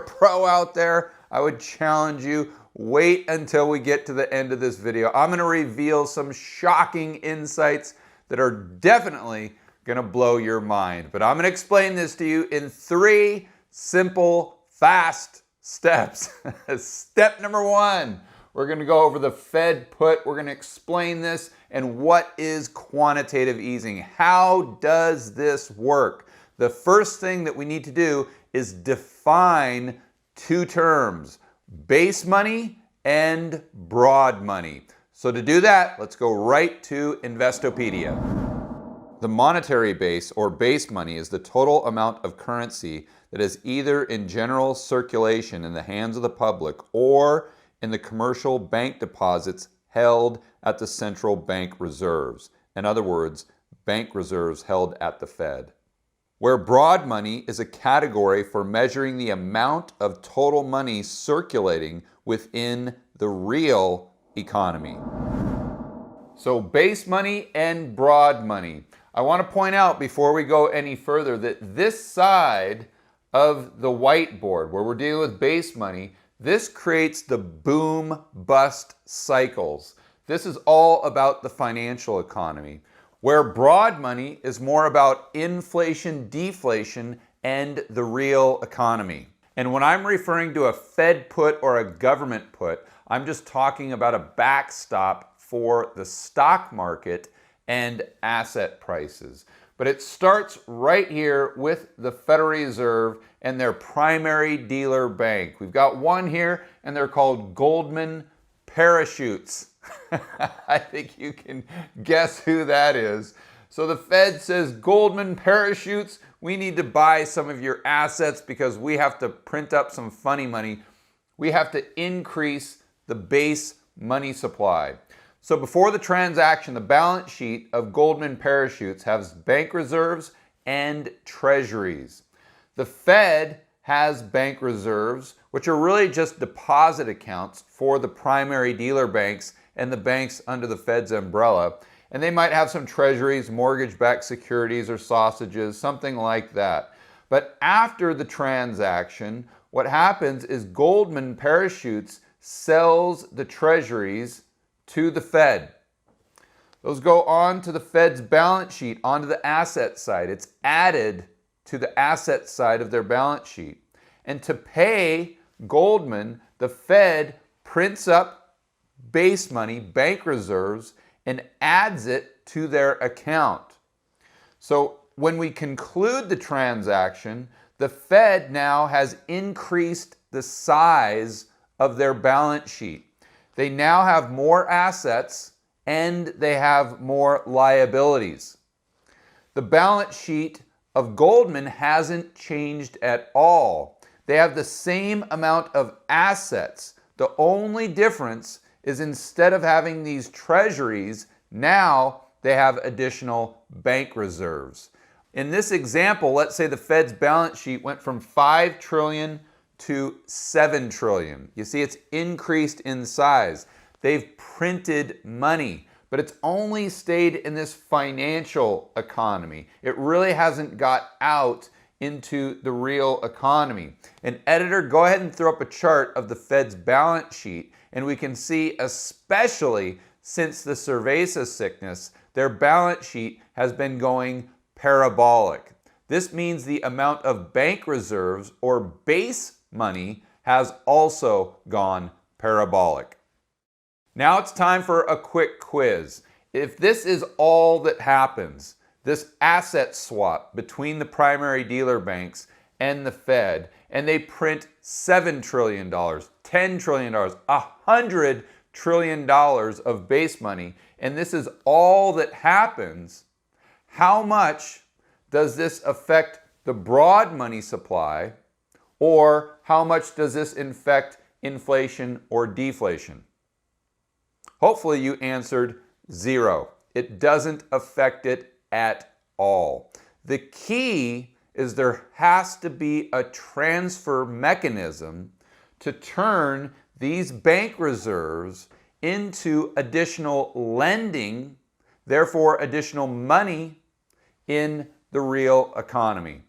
pro out there, I would challenge you, wait until we get to the end of this video. I'm going to reveal some shocking insights that are definitely going to blow your mind. But I'm going to explain this to you in 3 simple, fast steps. Step number 1, we're going to go over the Fed put. We're going to explain this and what is quantitative easing. How does this work? The first thing that we need to do is define 2 terms, base money and broad money. So to do that, let's go right to Investopedia. The monetary base or base money is the total amount of currency that is either in general circulation in the hands of the public or in the commercial bank deposits held at the central bank reserves. In other words, bank reserves held at the Fed. Where broad money is a category for measuring the amount of total money circulating within the real economy. So base money and broad money. I want to point out before we go any further that this side of the whiteboard, where we're dealing with base money, this creates the boom-bust cycles. This is all about the financial economy. Where broad money is more about inflation, deflation, and the real economy. And when I'm referring to a Fed put or a government put, I'm just talking about a backstop for the stock market and asset prices. But it starts right here with the Federal Reserve and their primary dealer bank. We've got one here, and they're called Goldman Parachutes. I think you can guess who that is. So the Fed says, Goldman Parachutes, we need to buy some of your assets because we have to print up some funny money. We have to increase the base money supply. So before the transaction, the balance sheet of Goldman Parachutes has bank reserves and treasuries. The Fed has bank reserves, which are really just deposit accounts for the primary dealer banks and the banks under the Fed's umbrella. And they might have some treasuries, mortgage-backed securities, or sausages, something like that. But after the transaction, what happens is Goldman Parachutes sells the treasuries to the Fed. Those go on to the Fed's balance sheet, onto the asset side. It's added to the asset side of their balance sheet. And to pay Goldman, the Fed prints up base money, bank reserves, and adds it to their account. So when we conclude the transaction, the Fed now has increased the size of their balance sheet. They now have more assets and they have more liabilities. The balance sheet of Goldman hasn't changed at all. They have the same amount of assets. The only difference is instead of having these treasuries, now they have additional bank reserves. In this example, let's say the Fed's balance sheet went from 5 trillion to 7 trillion. You see, it's increased in size. They've printed money, but it's only stayed in this financial economy. It really hasn't got out into the real economy. And editor, go ahead and throw up a chart of the Fed's balance sheet, and we can see, especially since the cerveza sickness, their balance sheet has been going parabolic. This means the amount of bank reserves or base money has also gone parabolic. Now it's time for a quick quiz. If this is all that happens, this asset swap between the primary dealer banks and the Fed, and they print $7 trillion, $10 trillion, $100 trillion of base money, and this is all that happens, how much does this affect the broad money supply, or how much does this affect inflation or deflation? Hopefully you answered 0. It doesn't affect it at all. The key is there has to be a transfer mechanism to turn these bank reserves into additional lending, therefore additional money in the real economy.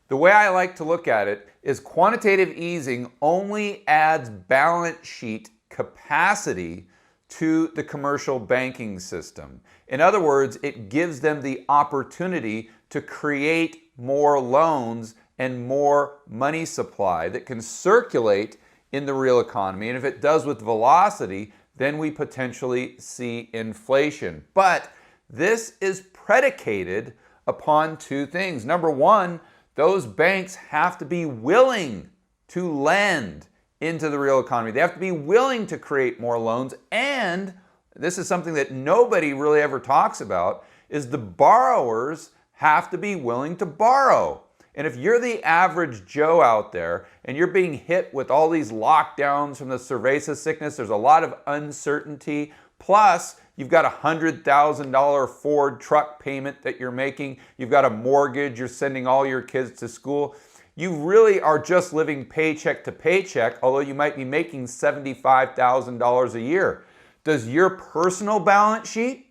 The way I like to look at it is quantitative easing only adds balance sheet capacity to the commercial banking system. In other words, it gives them the opportunity to create more loans and more money supply that can circulate in the real economy. And if it does with velocity, then we potentially see inflation. But this is predicated upon two things. Number one, those banks have to be willing to lend into the real economy. They have to be willing to create more loans. And this is something that nobody really ever talks about, is the borrowers have to be willing to borrow. And if you're the average Joe out there and you're being hit with all these lockdowns from the cerveza sickness, there's a lot of uncertainty. Plus, you've got a $100,000 Ford truck payment that you're making. You've got a mortgage. You're sending all your kids to school. You really are just living paycheck to paycheck, although you might be making $75,000 a year. Does your personal balance sheet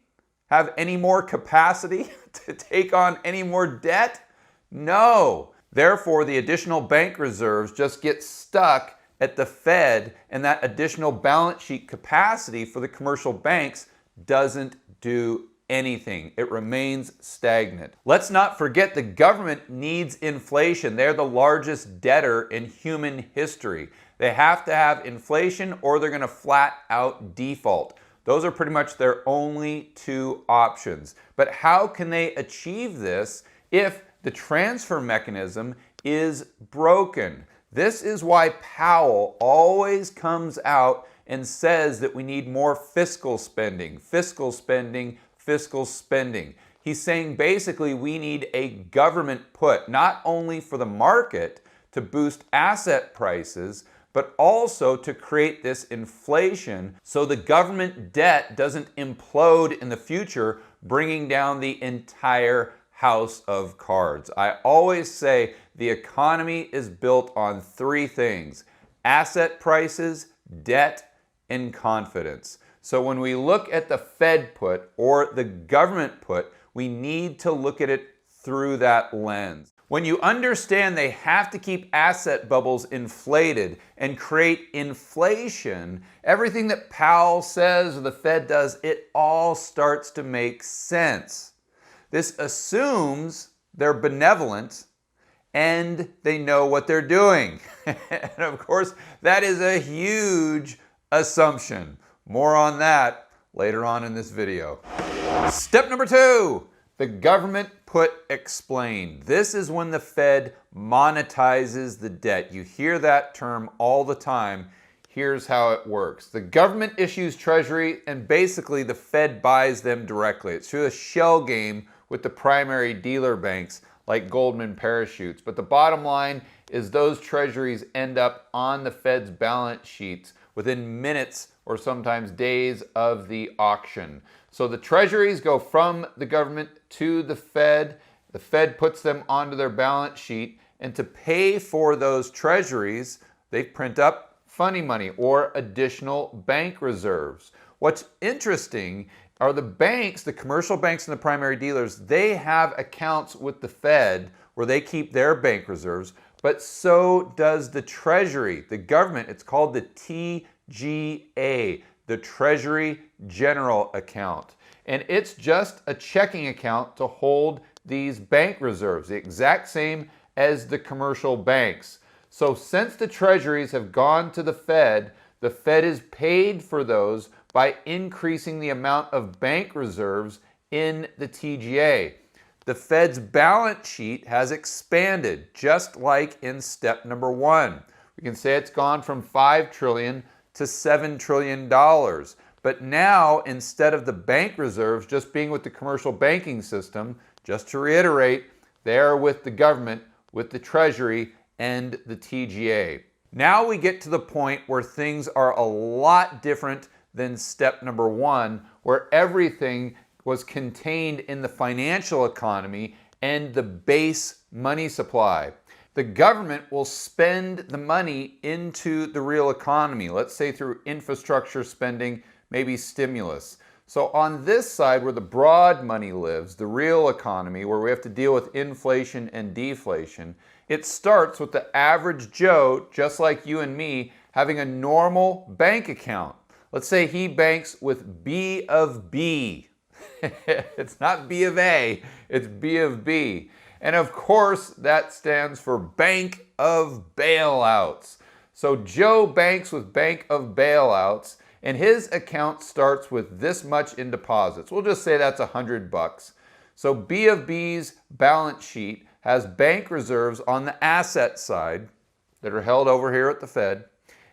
have any more capacity to take on any more debt? No. Therefore, the additional bank reserves just get stuck at the Fed, and that additional balance sheet capacity for the commercial banks doesn't do anything. It remains stagnant. Let's not forget the government needs inflation. They're the largest debtor in human history. They have to have inflation or they're going to flat out default. Those are pretty much their only two options. But how can they achieve this if the transfer mechanism is broken? This is why Powell always comes out and says that we need more fiscal spending, fiscal spending, fiscal spending. He's saying basically we need a government put, not only for the market to boost asset prices, but also to create this inflation so the government debt doesn't implode in the future, bringing down the entire house of cards. I always say the economy is built on three things: asset prices, debt, and confidence. So when we look at the Fed put or the government put, we need to look at it through that lens. When you understand they have to keep asset bubbles inflated and create inflation, everything that Powell says or the Fed does, it all starts to make sense. This assumes they're benevolent and they know what they're doing. And of course, that is a huge assumption. More on that later on in this video. Step number 2, the government put explained. This is when the Fed monetizes the debt. You hear that term all the time. Here's how it works. The government issues treasury and basically the Fed buys them directly. It's through a shell game with the primary dealer banks like Goldman Parachutes. But the bottom line is those treasuries end up on the Fed's balance sheets within minutes or sometimes days of the auction. So the treasuries go from the government to the Fed puts them onto their balance sheet, and to pay for those treasuries, they print up funny money or additional bank reserves. What's interesting are the banks, the commercial banks and the primary dealers, they have accounts with the Fed where they keep their bank reserves, but so does the Treasury, the government. It's called the TGA, the Treasury General Account. And it's just a checking account to hold these bank reserves, the exact same as the commercial banks. So since the treasuries have gone to the Fed is paid for those by increasing the amount of bank reserves in the TGA. The Fed's balance sheet has expanded, just like in step number 1. We can say it's gone from $5 trillion to $7 trillion. But now, instead of the bank reserves just being with the commercial banking system, just to reiterate, they are with the government, with the Treasury, and the TGA. Now we get to the point where things are a lot different than step number 1, where everything was contained in the financial economy and the base money supply. The government will spend the money into the real economy, let's say through infrastructure spending, maybe stimulus. So on this side where the broad money lives, the real economy, where we have to deal with inflation and deflation, It starts with the average Joe, just like you and me, having a normal bank account. Let's say he banks with B of B. It's not B of A, it's B of B. And of course, that stands for Bank of Bailouts. So Joe banks with Bank of Bailouts, and his account starts with this much in deposits. We'll just say that's $100. So B of B's balance sheet has bank reserves on the asset side that are held over here at the Fed,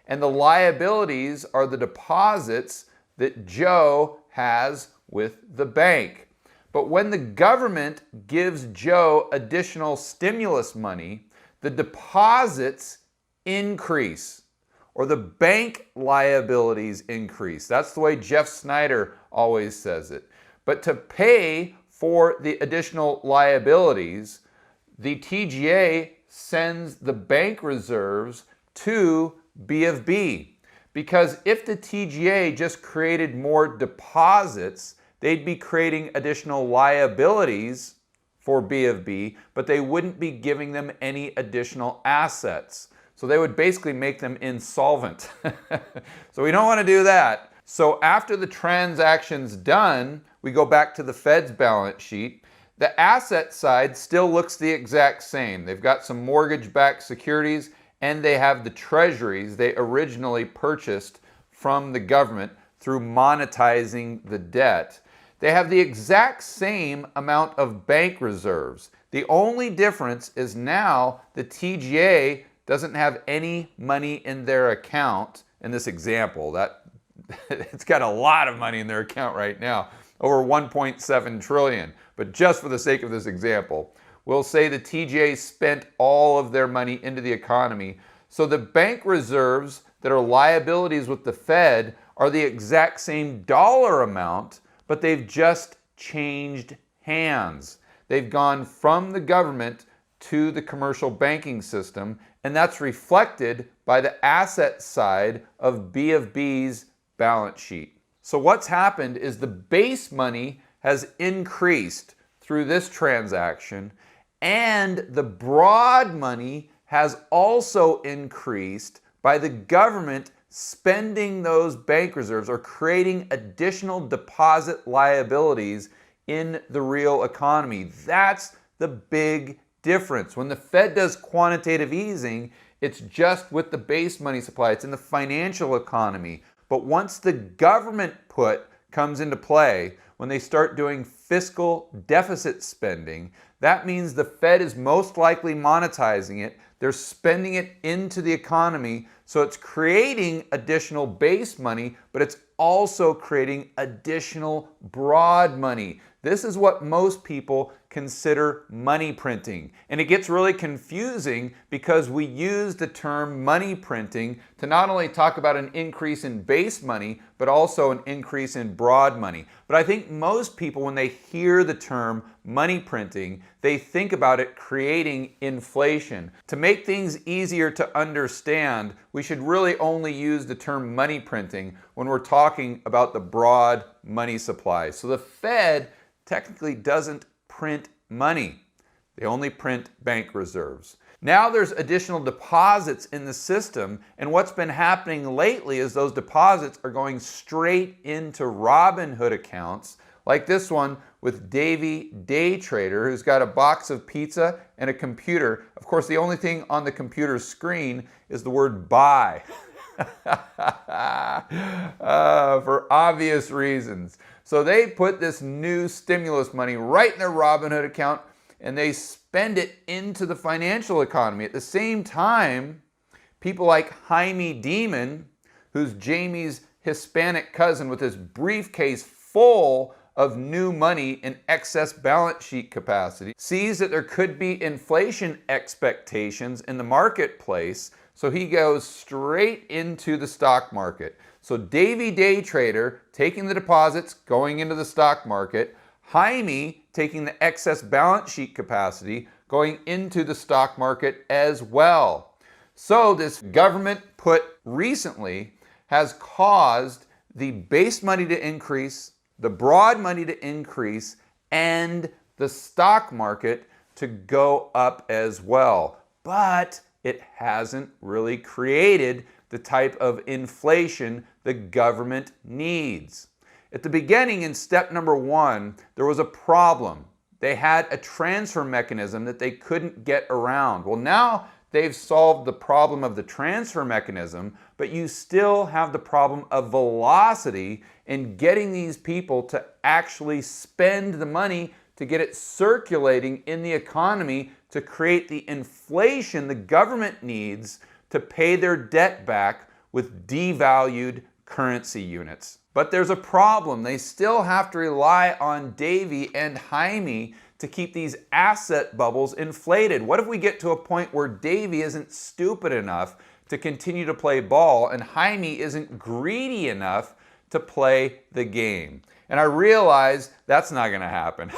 and the liabilities are the deposits that Joe has with the bank. But when the government gives Joe additional stimulus money, the deposits increase, or the bank liabilities increase. That's the way Jeff Snyder always says it. But to pay for the additional liabilities, the TGA sends the bank reserves to B of B. Because if the TGA just created more deposits, they'd be creating additional liabilities for B of B, but they wouldn't be giving them any additional assets. So they would basically make them insolvent. So we don't want to do that. So after the transaction's done, we go back to the Fed's balance sheet. The asset side still looks the exact same. They've got some mortgage-backed securities, and they have the treasuries they originally purchased from the government through monetizing the debt. They have the exact same amount of bank reserves. The only difference is now the TGA doesn't have any money in their account in this example. It's got a lot of money in their account right now, over 1.7 trillion. But just for the sake of this example, we'll say the TGA spent all of their money into the economy. So the bank reserves that are liabilities with the Fed are the exact same dollar amount, but they've just changed hands. They've gone from the government to the commercial banking system, and that's reflected by the asset side of B of B's balance sheet. So what's happened is the base money has increased through this transaction, and the broad money has also increased by the government spending those bank reserves or creating additional deposit liabilities in the real economy. That's the big difference. When the Fed does quantitative easing, it's just with the base money supply. It's in the financial economy. But once the government put comes into play, when they start doing fiscal deficit spending, that means the Fed is most likely monetizing it. They're spending it into the economy, so it's creating additional base money, but it's also creating additional broad money. This is what most people consider money printing. And it gets really confusing because we use the term money printing to not only talk about an increase in base money, but also an increase in broad money. But I think most people, when they hear the term money printing, they think about it creating inflation. To make things easier to understand, we should really only use the term money printing when we're talking about the broad money supply. So the Fed technically doesn't print money. They only print bank reserves. Now there's additional deposits in the system, and what's been happening lately is those deposits are going straight into Robinhood accounts, like this one with Davey Day Trader, who's got a box of pizza and a computer. Of course, the only thing on the computer screen is the word buy. For obvious reasons. So they put this new stimulus money right in their Robinhood account, and they spend it into the financial economy. At the same time, people like Jaime Demon, who's Jamie's Hispanic cousin with his briefcase full of new money in excess balance sheet capacity, sees that there could be inflation expectations in the marketplace, so he goes straight into the stock market. So Davey Day Trader taking the deposits, going into the stock market, Jaime taking the excess balance sheet capacity, going into the stock market as well. So this government put recently has caused the base money to increase, the broad money to increase, and the stock market to go up as well. but it hasn't really created the type of inflation the government needs. At the beginning, in step number 1, there was a problem. They had a transfer mechanism that they couldn't get around. Well, now they've solved the problem of the transfer mechanism, but you still have the problem of velocity in getting these people to actually spend the money to get it circulating in the economy to create the inflation the government needs to pay their debt back with devalued currency units. But there's a problem. They still have to rely on Davy and Jaime to keep these asset bubbles inflated. What if we get to a point where Davy isn't stupid enough to continue to play ball and Jaime isn't greedy enough to play the game? And I realize that's not going to happen.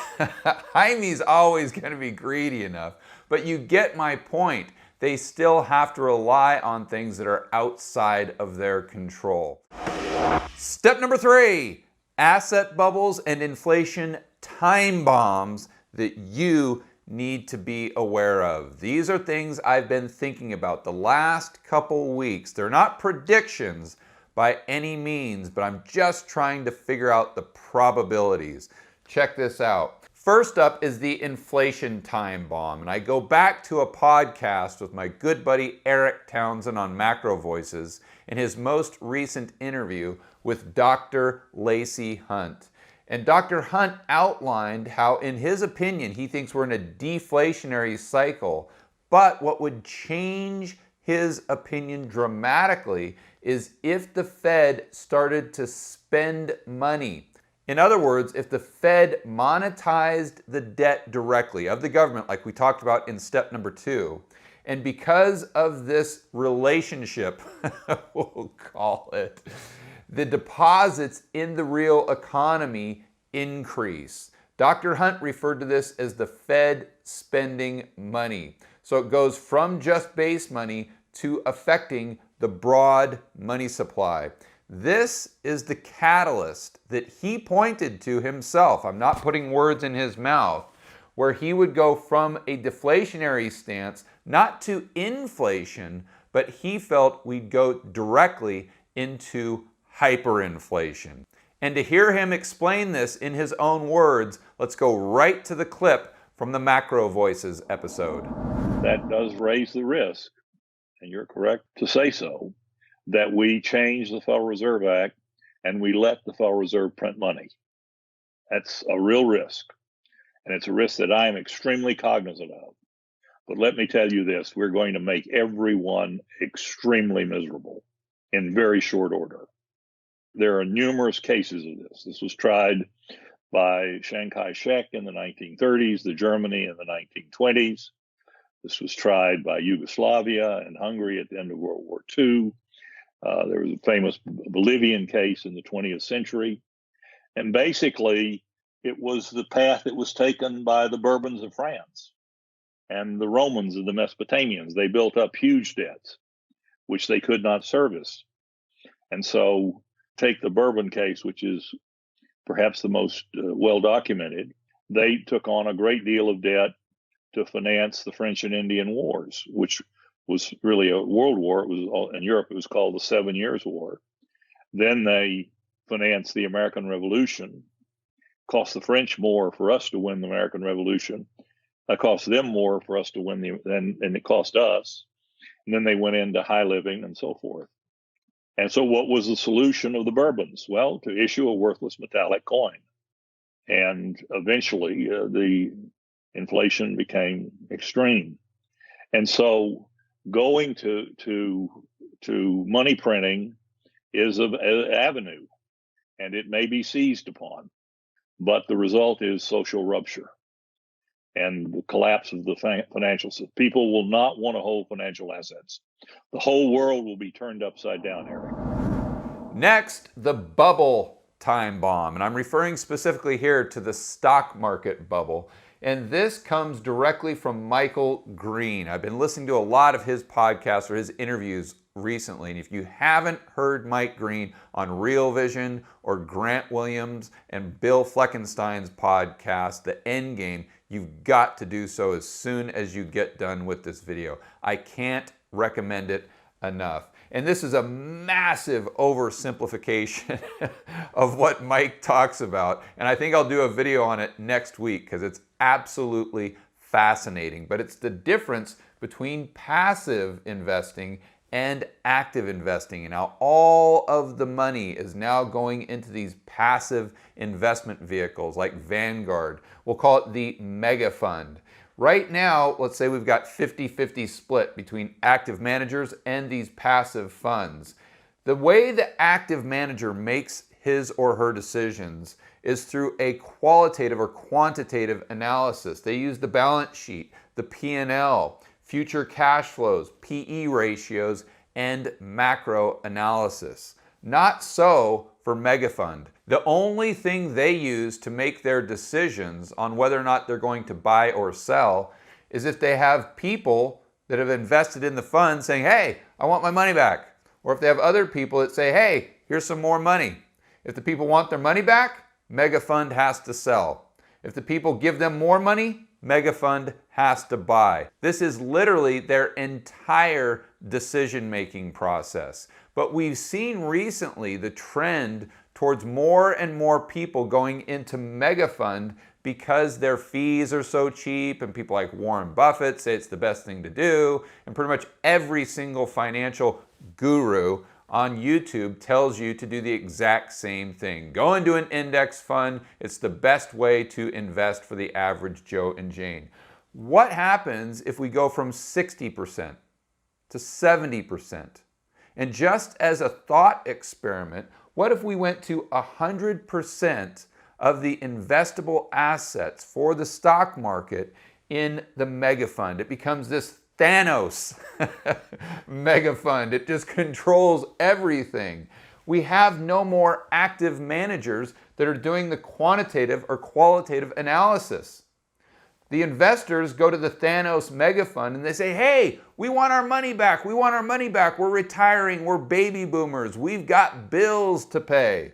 Jaime's always going to be greedy enough. But you get my point. They still have to rely on things that are outside of their control. Step number 3, asset bubbles and inflation time bombs that you need to be aware of. These are things I've been thinking about the last couple weeks. They're not predictions by any means, but I'm just trying to figure out the probabilities. Check this out. First up is the inflation time bomb, and I go back to a podcast with my good buddy Eric Townsend on Macro Voices in his most recent interview with Dr. Lacey Hunt. And Dr. Hunt outlined how, in his opinion, he thinks we're in a deflationary cycle, but what would change his opinion dramatically is if the Fed started to spend money. In other words, if the Fed monetized the debt directly of the government, like we talked about in step number 2, and because of this relationship, we'll call it, the deposits in the real economy increase. Dr. Hunt referred to this as the Fed spending money. So it goes from just base money to affecting the broad money supply. This is the catalyst that he pointed to himself. I'm not putting words in his mouth, where he would go from a deflationary stance, not to inflation, but he felt we'd go directly into hyperinflation. And to hear him explain this in his own words, let's go right to the clip from the Macro Voices episode. That does raise the risk, and you're correct to say so, that we change the Federal Reserve Act and we let the Federal Reserve print money. That's a real risk, and it's a risk that I am extremely cognizant of. But let me tell you this, we're going to make everyone extremely miserable in very short order. There are numerous cases of this. This was tried by Chiang Kai-shek in the 1930s, the Germany in the 1920s. This was tried by Yugoslavia and Hungary at the end of World War II. There was a famous Bolivian case in the 20th century. And basically, it was the path that was taken by the Bourbons of France and the Romans and the Mesopotamians. They built up huge debts, which they could not service. And so take the Bourbon case, which is perhaps the most well-documented. They took on a great deal of debt to finance the French and Indian Wars, which was really a world war. It was in Europe, it was called the 7 Years' War. Then they financed the American Revolution. Cost the French more for us to win the American Revolution. It cost them more for us to win than it cost us. And then they went into high living and so forth. And so what was the solution of the Bourbons? Well, to issue a worthless metallic coin. And eventually the inflation became extreme. And so going to money printing is an avenue, and it may be seized upon, but the result is social rupture and the collapse of the financial system. People will not want to hold financial assets. The whole world will be turned upside down, Eric. Next, the bubble time bomb. And I'm referring specifically here to the stock market bubble. And this comes directly from Michael Green. I've been listening to a lot of his podcasts or his interviews recently, and if you haven't heard Mike Green on Real Vision or Grant Williams and Bill Fleckenstein's podcast, The End Game, you've got to do so as soon as you get done with this video. I can't recommend it enough. And this is a massive oversimplification of what Mike talks about. And I think I'll do a video on it next week because it's absolutely fascinating. But it's the difference between passive investing and active investing, and how all of the money is now going into these passive investment vehicles like Vanguard. We'll call it the mega fund. Right now, let's say we've got 50-50 split between active managers and these passive funds. The way the active manager makes his or her decisions is through a qualitative or quantitative analysis. They use the balance sheet, the P&L, future cash flows, PE ratios, and macro analysis. Not so for mega fund. The only thing they use to make their decisions on whether or not they're going to buy or sell is if they have people that have invested in the fund saying, hey, I want my money back. Or if they have other people that say, hey, here's some more money. If the people want their money back, mega fund has to sell. If the people give them more money, mega fund has to buy. This is literally their entire decision-making process. But we've seen recently the trend towards more and more people going into mega fund because their fees are so cheap, and people like Warren Buffett say it's the best thing to do, and pretty much every single financial guru on YouTube tells you to do the exact same thing. Go into an index fund. It's the best way to invest for the average Joe and Jane. What happens if we go from 60% to 70%? And just as a thought experiment, what if we went to 100% of the investable assets for the stock market in the mega fund? It becomes this Thanos mega fund. It just controls everything. We have no more active managers that are doing the quantitative or qualitative analysis. The investors go to the Thanos mega fund and they say, hey, we want our money back. We want our money back. We're retiring. We're baby boomers. We've got bills to pay.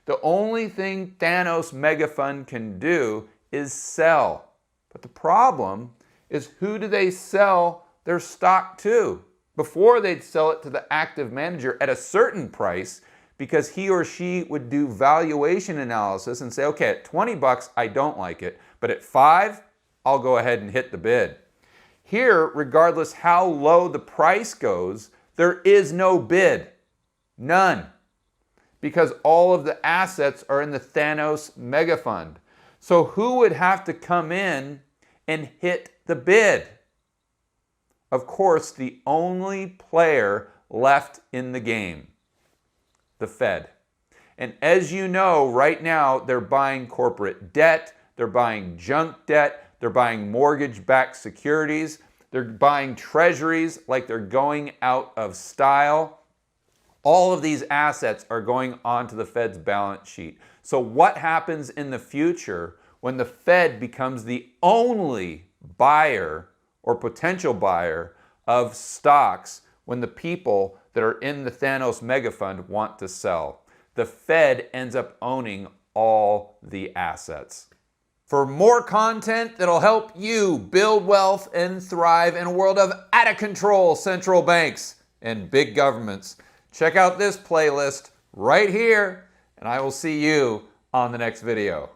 The only thing Thanos mega fund can do is sell. But the problem is, who do they sell their stock to? Before, they'd sell it to the active manager at a certain price because he or she would do valuation analysis and say, okay, at 20 bucks, I don't like it, but at 5, I'll go ahead and hit the bid. Here, regardless how low the price goes, there is no bid. None. Because all of the assets are in the Thanos mega fund. So who would have to come in and hit the bid? Of course, the only player left in the game, the Fed. And as you know, right now, they're buying corporate debt, they're buying junk debt, they're buying mortgage-backed securities, they're buying treasuries like they're going out of style. All of these assets are going onto the Fed's balance sheet. So what happens in the future when the Fed becomes the only buyer or potential buyer of stocks when the people that are in the Thanos mega fund want to sell? The Fed ends up owning all the assets. For more content that'll help you build wealth and thrive in a world of out-of-control central banks and big governments, check out this playlist right here, and I will see you on the next video.